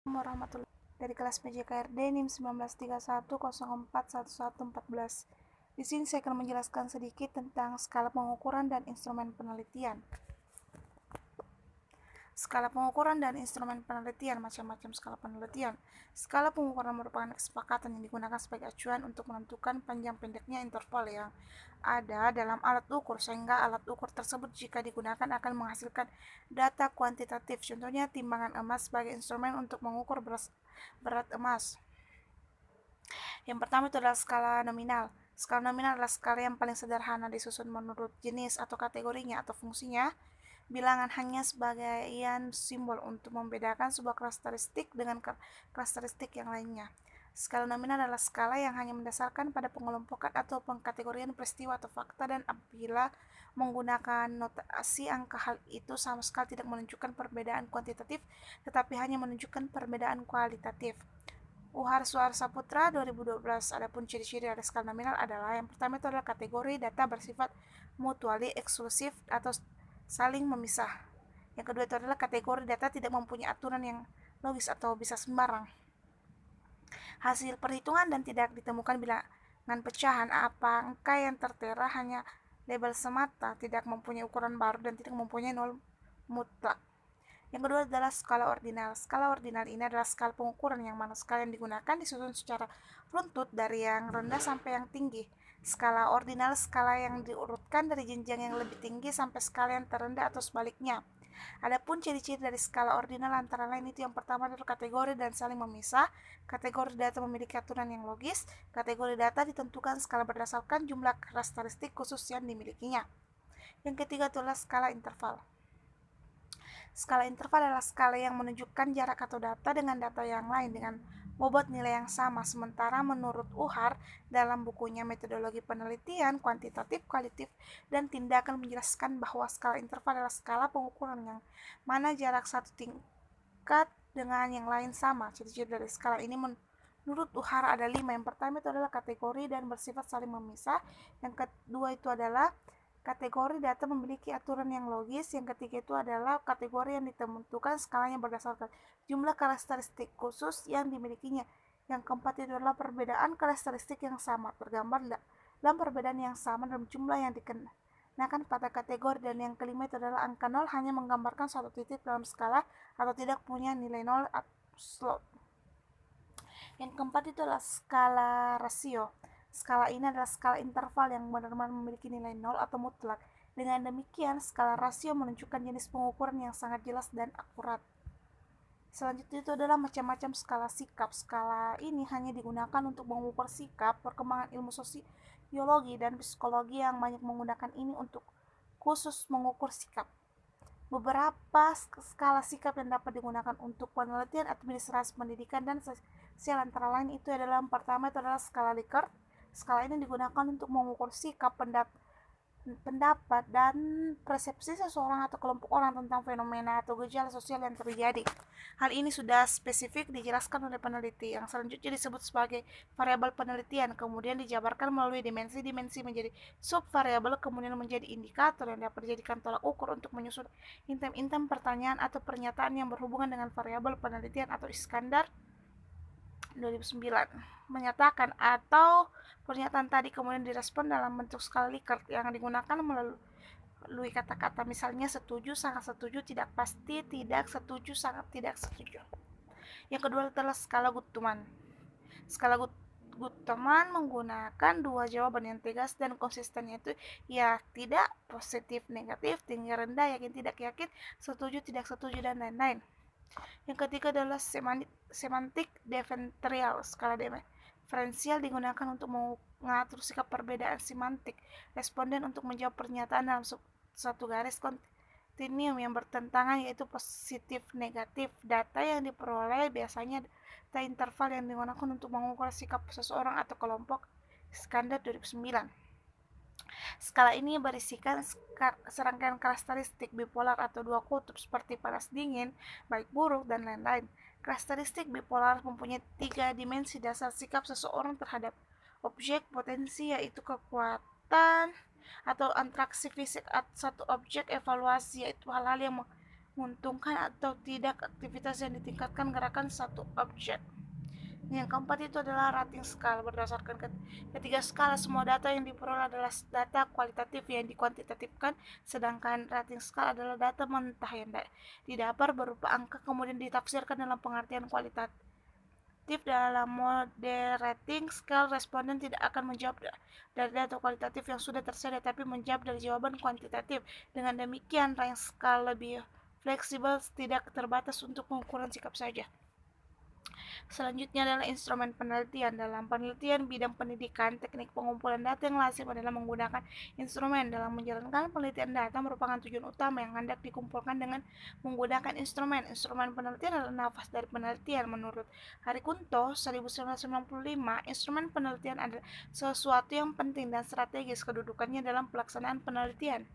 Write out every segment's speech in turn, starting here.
Warahmatullahi dari kelas PJKRD NIM 1931041114. Di sini saya akan menjelaskan sedikit tentang skala pengukuran dan instrumen penelitian. Skala pengukuran dan instrumen penelitian, macam-macam skala penelitian. Skala pengukuran merupakan kesepakatan yang digunakan sebagai acuan untuk menentukan panjang pendeknya interval yang ada dalam alat ukur, sehingga alat ukur tersebut jika digunakan akan menghasilkan data kuantitatif. Contohnya timbangan emas sebagai instrumen untuk mengukur berat emas. Yang pertama itu adalah skala nominal. Skala nominal adalah skala yang paling sederhana, disusun menurut jenis atau kategorinya atau fungsinya. Bilangan hanya sebagai simbol untuk membedakan sebuah karakteristik dengan karakteristik yang lainnya. Skala nominal adalah skala yang hanya mendasarkan pada pengelompokan atau pengkategorian peristiwa atau fakta, dan apabila menggunakan notasi angka, hal itu sama sekali tidak menunjukkan perbedaan kuantitatif, tetapi hanya menunjukkan perbedaan kualitatif. Uhar Suar Saputra 2012. Adapun ciri-ciri dari skala nominal adalah yang pertama itu adalah kategori data bersifat mutually eksklusif atau saling memisah. Yang kedua itu adalah kategori data tidak mempunyai aturan yang logis atau bisa sembarang hasil perhitungan dan tidak ditemukan bilangan pecahan. Angka yang tertera hanya label semata, tidak mempunyai ukuran baru dan tidak mempunyai nol mutlak. Yang kedua adalah skala ordinal. Skala ordinal ini adalah skala pengukuran yang mana skala yang digunakan disusun secara runtut dari yang rendah sampai yang tinggi. Skala ordinal skala yang diurutkan dari jenjang yang lebih tinggi sampai skala yang terendah atau sebaliknya. Adapun ciri-ciri dari skala ordinal antara lain itu yang pertama adalah kategori dan saling memisah. Kategori data memiliki aturan yang logis. Kategori data ditentukan skala berdasarkan jumlah karakteristik khusus yang dimilikinya. Yang ketiga adalah skala interval. Skala interval adalah skala yang menunjukkan jarak atau data dengan data yang lain dengan bobot nilai yang sama. Sementara menurut Uhar dalam bukunya Metodologi Penelitian Kuantitatif, Kualitatif, dan Tindakan menjelaskan bahwa skala interval adalah skala pengukuran yang mana jarak satu tingkat dengan yang lain sama. Ciri-ciri dari skala ini menurut Uhar ada 5. Yang pertama itu adalah kategori dan bersifat saling memisah. Yang kedua itu adalah kategori data memiliki aturan yang logis. Yang ketiga itu adalah kategori yang ditentukan skalanya berdasarkan jumlah karakteristik khusus yang dimilikinya. Yang keempat itu adalah perbedaan karakteristik yang sama, tergambar dalam perbedaan yang sama dalam jumlah yang dikenakan pada kategori. Dan yang kelima itu adalah angka 0 hanya menggambarkan satu titik dalam skala atau tidak punya nilai 0 atau slot. Yang keempat itu adalah skala rasio. Skala ini adalah skala interval yang benar-benar memiliki nilai 0 atau mutlak. Dengan demikian, skala rasio menunjukkan jenis pengukuran yang sangat jelas dan akurat. Selanjutnya itu adalah macam-macam skala sikap. Skala ini hanya digunakan untuk mengukur sikap. Perkembangan ilmu sosiologi dan psikologi yang banyak menggunakan ini untuk khusus mengukur sikap. Beberapa skala sikap yang dapat digunakan untuk penelitian administrasi pendidikan dan sosial antara lain itu adalah yang pertama itu adalah skala Likert. Skala ini digunakan untuk mengukur sikap, pendapat, dan persepsi seseorang atau kelompok orang tentang fenomena atau gejala sosial yang terjadi. Hal ini sudah spesifik dijelaskan oleh peneliti. Yang selanjutnya disebut sebagai variabel penelitian, kemudian dijabarkan melalui dimensi-dimensi menjadi subvariabel, kemudian menjadi indikator yang dapat dijadikan tolak ukur untuk menyusun item-item pertanyaan atau pernyataan yang berhubungan dengan variabel penelitian. Atau Iskandar 2009 menyatakan atau pernyataan tadi kemudian direspon dalam bentuk skala Likert yang digunakan melalui kata-kata, misalnya setuju, sangat setuju, tidak pasti, tidak setuju, sangat tidak setuju. Yang kedua adalah skala Guttman. Skala Guttman menggunakan dua jawaban yang tegas dan konsisten, yaitu ya, tidak, positif, negatif, tinggi, rendah, yakin, tidak yakin, setuju, tidak setuju, dan lain-lain. Yang ketiga adalah semantik diferensial. Skala diferensial digunakan untuk mengatur sikap perbedaan semantik responden untuk menjawab pernyataan dalam satu garis kontinuum yang bertentangan, yaitu positif negatif. Data yang diperoleh biasanya data interval yang digunakan untuk mengukur sikap seseorang atau kelompok. Iskandar 2009. Skala ini berisikan serangkaian karakteristik bipolar atau dua kutub seperti panas dingin, baik buruk, dan lain-lain. Karakteristik bipolar mempunyai 3 dimensi dasar sikap seseorang terhadap objek potensi, yaitu kekuatan atau interaksi fisik satu objek, evaluasi, yaitu hal-hal yang menguntungkan atau tidak aktivitas yang ditingkatkan gerakan satu objek. Yang keempat itu adalah rating skala. Berdasarkan ketiga skala, semua data yang diperoleh adalah data kualitatif yang dikuantitatifkan, sedangkan rating skala adalah data mentah yang didapat berupa angka kemudian ditafsirkan dalam pengertian kualitatif. Dalam model rating scale, responden tidak akan menjawab dari data kualitatif yang sudah tersedia, tapi menjawab dari jawaban kuantitatif. Dengan demikian, range skala lebih fleksibel, tidak terbatas untuk pengukuran sikap saja. Selanjutnya adalah instrumen penelitian. Dalam penelitian bidang pendidikan, teknik pengumpulan data yang lazim adalah menggunakan instrumen. Dalam menjalankan penelitian, data merupakan tujuan utama yang hendak dikumpulkan dengan menggunakan instrumen. Instrumen penelitian adalah nafas dari penelitian. Menurut Hari Kunto, 1995, instrumen penelitian adalah sesuatu yang penting dan strategis kedudukannya dalam pelaksanaan penelitian.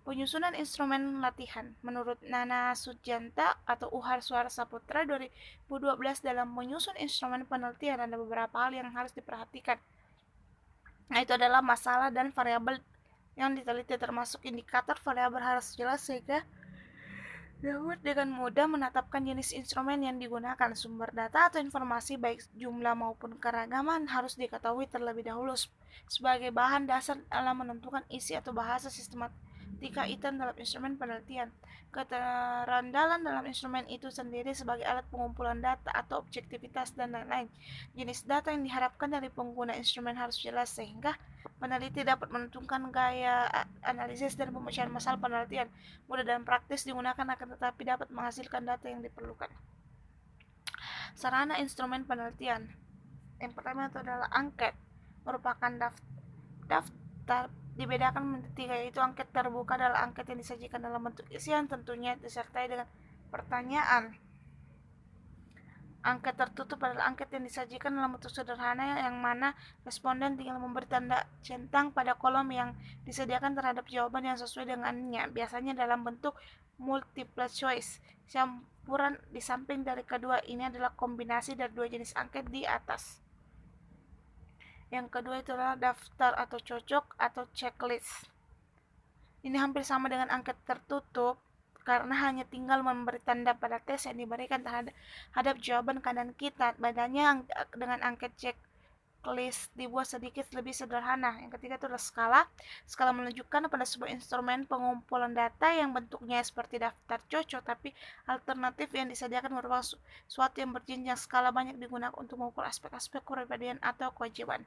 Penyusunan instrumen latihan. Menurut Nana Sujanta atau Uhar Suara Saputra 2012, dalam menyusun instrumen penelitian ada beberapa hal yang harus diperhatikan. Itu adalah masalah dan variabel yang diteliti, termasuk indikator variabel harus jelas sehingga dapat dengan mudah menetapkan jenis instrumen yang digunakan. Sumber data atau informasi baik jumlah maupun keragaman harus diketahui terlebih dahulu sebagai bahan dasar dalam menentukan isi atau bahasa sistematika item dalam instrumen penelitian. Keterandalan dalam instrumen itu sendiri sebagai alat pengumpulan data atau objektivitas dan lain-lain. Jenis data yang diharapkan dari pengguna instrumen harus jelas sehingga peneliti dapat menentukan gaya analisis dan pemecahan masalah penelitian. Mudah dan praktis digunakan akan tetapi dapat menghasilkan data yang diperlukan. Sarana instrumen penelitian. Yang pertama itu adalah angket. Merupakan daftar dibedakan menjadi tiga, yaitu angket terbuka adalah angket yang disajikan dalam bentuk isian, tentunya disertai dengan pertanyaan. Angket tertutup adalah angket yang disajikan dalam bentuk sederhana yang mana responden tinggal memberi tanda centang pada kolom yang disediakan terhadap jawaban yang sesuai dengannya, biasanya dalam bentuk multiple choice. Campuran di samping dari kedua ini adalah kombinasi dari dua jenis angket di atas. Yang kedua itu adalah daftar atau cocok atau checklist. Ini hampir sama dengan angket tertutup karena hanya tinggal memberi tanda pada tes yang diberikan terhadap jawaban kanan kita. Bedanya dengan angket checklist dibuat sedikit lebih sederhana. Yang ketiga itu adalah skala. Skala menunjukkan pada sebuah instrumen pengumpulan data yang bentuknya seperti daftar cocok, tapi alternatif yang disediakan merupakan suatu yang berjenjang. Skala banyak digunakan untuk mengukur aspek-aspek kepribadian atau kewajiban.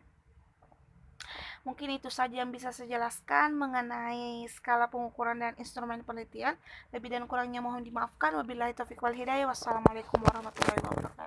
Mungkin itu saja yang bisa saya jelaskan mengenai skala pengukuran dan instrumen penelitian. Lebih dan kurangnya mohon dimaafkan. Wabillahi taufiq wal hidayah. Wassalamualaikum warahmatullahi wabarakatuh.